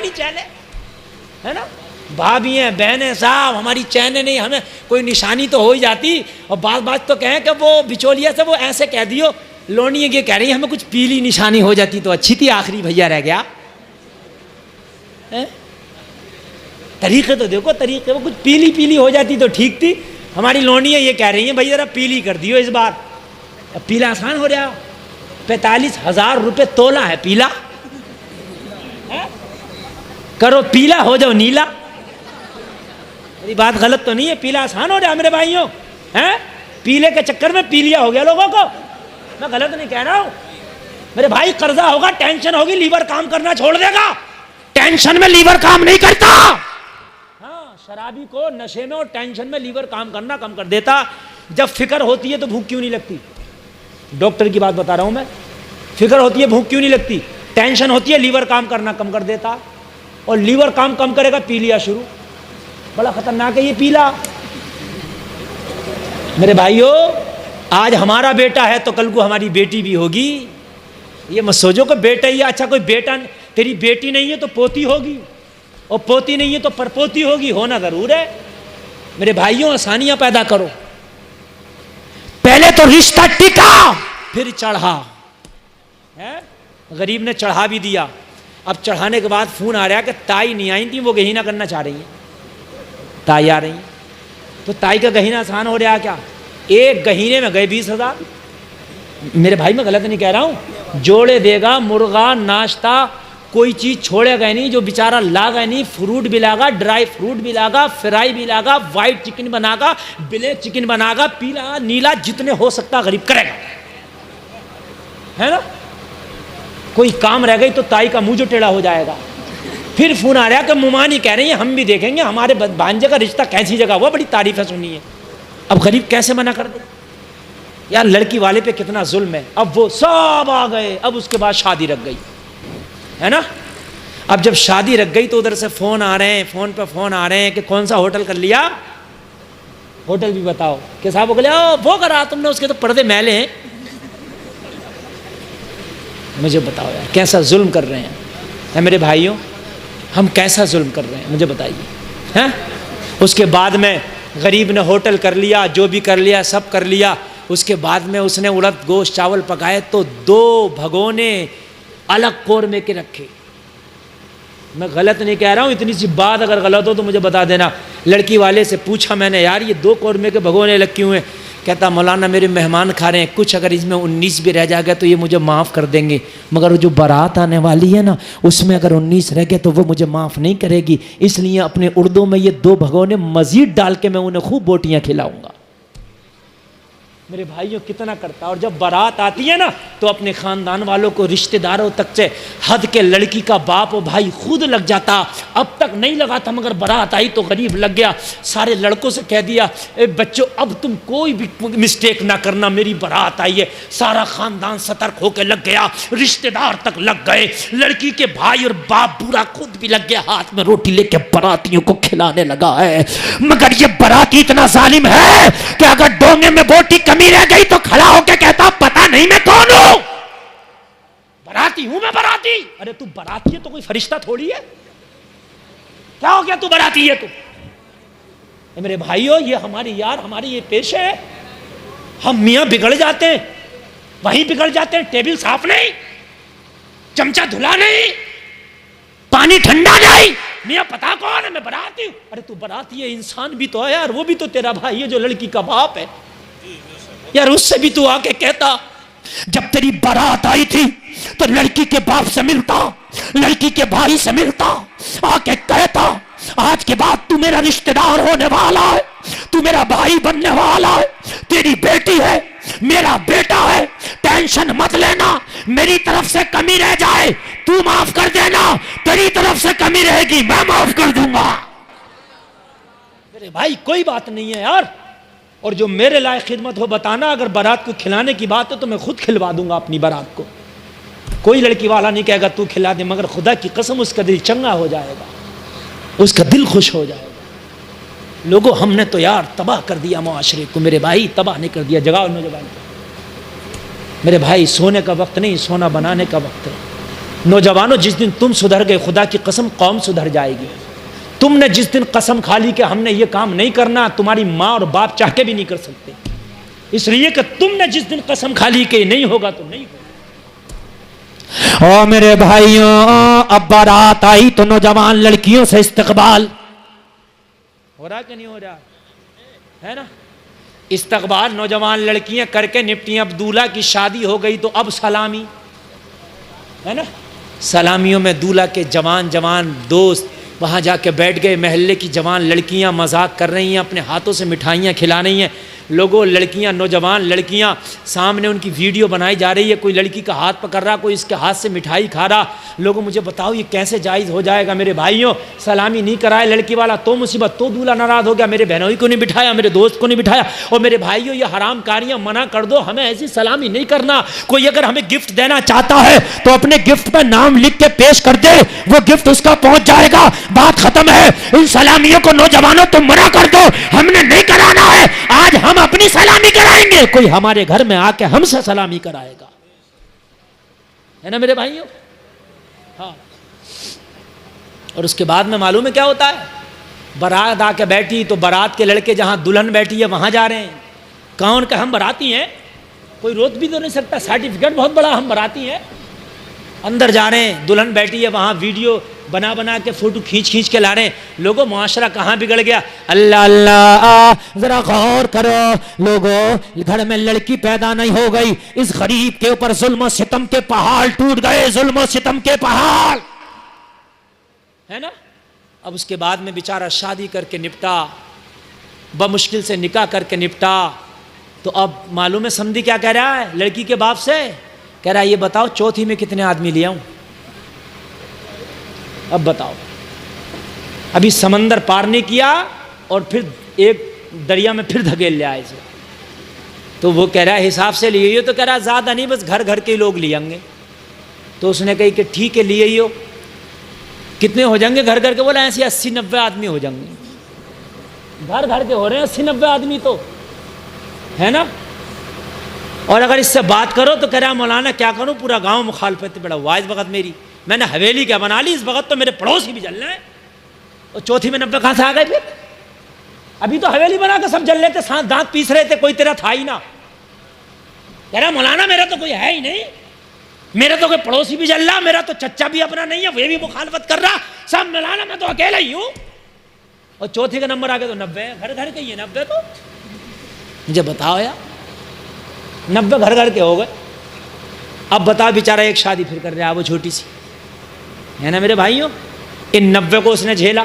ہماری چین ہے نا. بھابھی ہیں بہنیں صاحب ہماری چین نہیں, ہمیں کوئی نشانی تو ہو ہی جاتی. اور بات تو کہیں کہ وہ بچولیا سے وہ ایسے کہہ دیو لونی یہ کہہ رہی ہے ہمیں کچھ پیلی نشانی ہو جاتی تو اچھی تھی, آخری بھیا رہ گیا. طریقے تو دیکھو طریقے, وہ کچھ پیلی ہو جاتی تو ٹھیک تھی. ہماری لونیاں یہ کہہ رہی ہیں بھائی ذرا پیلی کر دیو اس بار. اب پیلا آسان ہو رہا, 45,000 روپے تولا ہے پیلا. کرو پیلا ہو جاؤ نیلا. میری بات غلط تو نہیں ہے, پیلا آسان ہو رہا میرے بھائیوں. پیلے کے چکر میں پیلیا ہو گیا لوگوں کو. میں غلط نہیں کہہ رہا ہوں میرے بھائی. قرضہ ہوگا, ٹینشن ہوگی, لیور کام کرنا چھوڑ دے گا. ٹینشن میں لیور کام نہیں کرتا. ہاں, شرابی کو نشے میں اور ٹینشن میں لیور کام کرنا کم کر دیتا. جب فکر ہوتی ہے تو بھوک کیوں نہیں لگتی؟ ڈاکٹر کی بات بتا رہا ہوں میں. فکر ہوتی ہے بھوک کیوں نہیں لگتی؟ ٹینشن ہوتی ہے لیور کام کرنا کم کر دیتا. اور لیور کام کم کرے گا پی لیا شروع. بڑا خطرناک ہے یہ پیلا. میرے بھائیو, آج ہمارا بیٹا ہے تو کل کو ہماری بیٹی بھی ہوگی. یہ مت سوچو کہ بیٹا ہی, اچھا کوئی بیٹا, تیری بیٹی نہیں ہے تو پوتی ہوگی, اور پوتی نہیں ہے تو پرپوتی ہوگی. ہونا ضرور ہے. میرے بھائیوں آسانیاں پیدا کرو. پہلے تو رشتہ ٹکا پھر چڑھا. غریب نے چڑھا بھی دیا. اب چڑھانے کے بعد فون آ رہا کہ تائی نہیں آئی تھی, وہ گہینہ کرنا چاہ رہی ہیں. تائی آ رہی ہیں تو تائی کا گہینہ آسان ہو رہا کیا؟ ایک گہینے میں گئے 20,000. میرے بھائی میں غلط نہیں کہہ رہا ہوں. جوڑے دے گا, مرغا, ناشتہ, کوئی چیز چھوڑے گا نہیں. جو بیچارہ لاگا نہیں, فروٹ بھی لاگا, ڈرائی فروٹ بھی لاگا, فرائی بھی لاگا, وائٹ چکن بنا گا, بلیک چکن بنا گا, پیلا نیلا جتنے ہو سکتا غریب کرے گا, ہے نا. کوئی کام رہ گئی تو تائی کا منہ جو ٹیڑھا ہو جائے گا. پھر فون آ رہا کہ ممانی کہہ رہی ہیں ہم بھی دیکھیں گے ہمارے بھانجے کا رشتہ کیسی جگہ ہوا, بڑی تعریفیں سنی ہے. اب غریب کیسے منع کر دے یار؟ لڑکی والے پہ کتنا ظلم ہے. اب وہ سب آ گئے. اب اس کے بعد شادی رکھ گئی, ہے نا. اب جب شادی رکھ گئی تو ادھر سے فون آ رہے ہیں, فون پہ فون آ رہے ہیں کہ کون سا ہوٹل کر لیا, ہوٹل بھی بتاؤ. کہ صاحب وہ لیا وہ کرا تم نے, اس کے تو پردے میلے ہیں. مجھے بتاؤ یار کیسا ظلم کر رہے ہیں میرے بھائیوں. ہم کیسا ظلم کر رہے ہیں مجھے بتائیے. اس کے بعد میں غریب نے ہوٹل کر لیا, جو بھی کر لیا سب کر لیا. اس کے بعد میں اس نے اڑد گوشت چاول پکائے تو 2 بھگونے الگ قورمے کے رکھے. میں غلط نہیں کہہ رہا ہوں, اتنی سی بات اگر غلط ہو تو مجھے بتا دینا. لڑکی والے سے پوچھا میں نے, یار یہ 2 قورمے کے بھگونے الگ کیوں ہیں؟ کہتا مولانا میرے مہمان کھا رہے ہیں, کچھ اگر اس میں 19 بھی رہ جائے گا تو یہ مجھے معاف کر دیں گے, مگر جو بارات آنے والی ہے نا اس میں اگر 19 رہ گئے تو وہ مجھے معاف نہیں کرے گی, اس لیے اپنے اردو میں یہ 2 بھگونے مزید ڈال کے میں انہیں خوب بوٹیاں کھلاؤں گا. میرے بھائیوں کتنا کرتا. اور جب بارات آتی ہے نا تو اپنے خاندان والوں کو, رشتہ داروں تک سے حد کے لڑکی کا باپ و بھائی خود لگ جاتا. اب تک نہیں لگا تھا مگر بارات آئی تو غریب لگ گیا. سارے لڑکوں سے کہہ دیا اے بچوں اب تم کوئی بھی مسٹیک نہ کرنا, میری بارات آئی ہے. سارا خاندان سترک ہو کے لگ گیا, رشتہ دار تک لگ گئے. لڑکی کے بھائی اور باپ بورا خود بھی لگ گیا, ہاتھ میں روٹی لے کے براتیوں کو کھلانے لگا ہے. مگر یہ براتی اتنا ظالم ہے کہ اگر ڈونگے میں بوٹی رہ گئی تو کھڑا ہو کے کہتا پتہ نہیں میں کون ہوں, براتی ہوں میں براتی. ارے تو براتی ہے تو کوئی فرشتہ تھوڑی ہے, کیا ہو گیا تو براتی ہے تو. میرے بھائیو یہ ہماری یار ہماری یہ پیشے ہے. ہم میاں بگڑ جاتے ہیں, وہیں بگڑ جاتے ہیں. ٹیبل صاف نہیں, چمچہ دھلا نہیں, پانی ٹھنڈا نہیں, میاں پتا کون ہے میں براتی ہوں. ارے تو براتی ہے, انسان بھی تو ہے یار, وہ بھی تو تیرا بھائی ہے جو لڑکی کا باپ ہے یار. اس سے بھی تو آ کے کہتا جب تیری بارات آئی تھی تو لڑکی کے باپ سے ملتا, لڑکی کے بھائی سے ملتا, آ کے کہتا آج کے بعد تو میرا رشتہ دار ہونے والا ہے, تو میرا بھائی بننے والا ہے, تیری بیٹی ہے میرا بیٹا ہے, ٹینشن مت لینا, میری طرف سے کمی رہ جائے تو معاف کر دینا, تیری طرف سے کمی رہے گی میں معاف کر دوں گا. میرے بھائی کوئی بات نہیں ہے یار. اور جو میرے لائق خدمت ہو بتانا, اگر بارات کو کھلانے کی بات ہے تو میں خود کھلوا دوں گا اپنی بارات کو. کوئی لڑکی والا نہیں کہے گا تو کھلا دے, مگر خدا کی قسم اس کا دل چنگا ہو جائے گا, اس کا دل خوش ہو جائے گا. لوگوں ہم نے تو یار تباہ کر دیا معاشرے کو. میرے بھائی تباہ نہیں کر دیا, جگہ نوجوان. میرے بھائی سونے کا وقت نہیں, سونا بنانے کا وقت ہے. نوجوانوں جس دن تم سدھر گئے خدا کی قسم قوم سدھر جائے گی. تم نے جس دن قسم کھا لی کہ ہم نے یہ کام نہیں کرنا، تمہاری ماں اور باپ چاہ کے بھی نہیں کر سکتے، اس لیے کہ تم نے جس دن قسم کھا لی کہ نہیں ہوگا تو نہیں ہوگا. او میرے بھائیوں، اب بارات آئی تو نوجوان لڑکیوں سے استقبال ہو رہا کہ نہیں ہو رہا ہے نا؟ استقبال نوجوان لڑکیاں کر کے نپٹی. اب دولہا کی شادی ہو گئی تو اب سلامی ہے نا. سلامیوں میں دولہا کے جوان جوان دوست وہاں جا کے بیٹھ گئے. محلے کی جوان لڑکیاں مذاق کر رہی ہیں، اپنے ہاتھوں سے مٹھائیاں کھلا رہی ہیں. لوگوں لڑکیاں، نوجوان لڑکیاں، سامنے ان کی ویڈیو بنائی جا رہی ہے. کوئی لڑکی کا ہاتھ پکڑ رہا، کوئی اس کے ہاتھ سے مٹھائی کھا رہا. لوگوں مجھے بتاؤ یہ کیسے جائز ہو جائے گا؟ میرے بھائیوں، سلامی نہیں کرائے لڑکی والا تو مصیبت، تو دولہا ناراض ہو گیا، میرے بہنوئی کو نہیں بٹھایا، میرے دوست کو نہیں بٹھایا. اور میرے بھائیوں یہ حرام کاریاں منع کر دو، ہمیں ایسی سلامی نہیں کرنا. کوئی اگر ہمیں گفٹ دینا چاہتا ہے تو اپنے گفٹ پہ نام لکھ کے پیش کر دے، وہ گفٹ اس کا پہنچ جائے گا، بات ختم ہے. ان سلامیوں کو نوجوانوں تم منع کر دو، ہم نے نہیں کرانا ہے. آج ہم اپنی سلامی کرائیں گے، کوئی ہمارے گھر میں آ کے ہم سے سلامی کرائے گا، ہے نا میرے بھائیوں؟ ہاں. اور اس کے بعد میں معلوم ہے کیا ہوتا ہے؟ بارات آ کے بیٹھی تو بارات کے لڑکے جہاں دلہن بیٹھی ہے وہاں جا رہے ہیں. کون کہ ہم باراتی ہیں؟ کوئی روک بھی تو نہیں سکتا، سرٹیفکیٹ بہت بڑا، ہم باراتی ہیں. اندر جا رہے ہیں، دلہن بیٹھی ہے وہاں، ویڈیو بنا بنا کے فوٹو کھینچ کھینچ کے لا رہے ہیں. لوگوں معاشرہ کہاں بگڑ گیا؟ اللہ اللہ، ذرا غور کرو لوگوں، گھر میں لڑکی پیدا نہیں ہو گئی، اس غریب کے اوپر ظلم و ستم کے پہاڑ ٹوٹ گئے، ظلم و ستم کے پہاڑ، ہے نا. اب اس کے بعد میں بیچارہ شادی کر کے نپٹا، بمشکل سے نکاح کر کے نپٹا. تو اب معلوم ہے سمدھی کیا کہہ رہا ہے لڑکی کے باپ سے؟ کہہ رہا ہے یہ بتاؤ چوتھی میں کتنے آدمی لے آؤں؟ اب بتاؤ. ابھی سمندر پار نہیں کیا اور پھر ایک دریا میں پھر دھکیل لے آئے. تو وہ کہہ رہا ہے حساب سے لیے ہو؟ تو کہہ رہا ہے زیادہ نہیں، بس گھر گھر کے لوگ لے آئیں گے. تو اس نے کہی کہ ٹھیک ہے لیے ہو. کتنے ہو جائیں گے گھر گھر کے؟ بولا ایسے 80-90 آدمی ہو جائیں گے. گھر گھر کے ہو رہے ہیں 80-90 آدمی تو، ہے نا. اور اگر اس سے بات کرو تو کہہ رہا مولانا کیا کروں، پورا گاؤں مخالفت بڑا ہوا اس وقت میری، میں نے حویلی کیا بنا لی، اس وقت تو میرے پڑوسی بھی جل رہے ہیں. اور چوتھی میں 90 کہاں سے آ گئے پھر؟ ابھی تو حویلی بنا کے سب جل رہے تھے، ساتھ دانت پیس رہے تھے، کوئی تیرا تھا ہی نہ. کہہ رہا مولانا میرا تو کوئی ہے ہی نہیں، میرا تو کوئی پڑوسی بھی جل رہا، میرا تو چچا بھی اپنا نہیں ہے، وہ بھی مخالفت کر رہا، سب مولانا میں تو اکیلا ہی ہوں. اور چوتھی کا نمبر آ گیا تو 90 ہے، گھر گھر کے ہی ہے 90. تو مجھے بتاؤ یار، 90 گھر گھر کے ہو گئے. اب بتا بیچارہ ایک شادی پھر کر رہا ہے وہ چھوٹی سی، ہے نا میرے بھائیوں. ان 90 کو اس نے جھیلا.